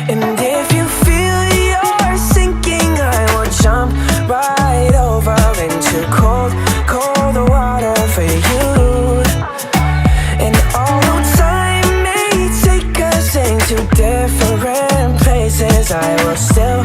And if you feel you're sinking, I will jump right over into cold, cold water for you. And although time may take us into different places, I will still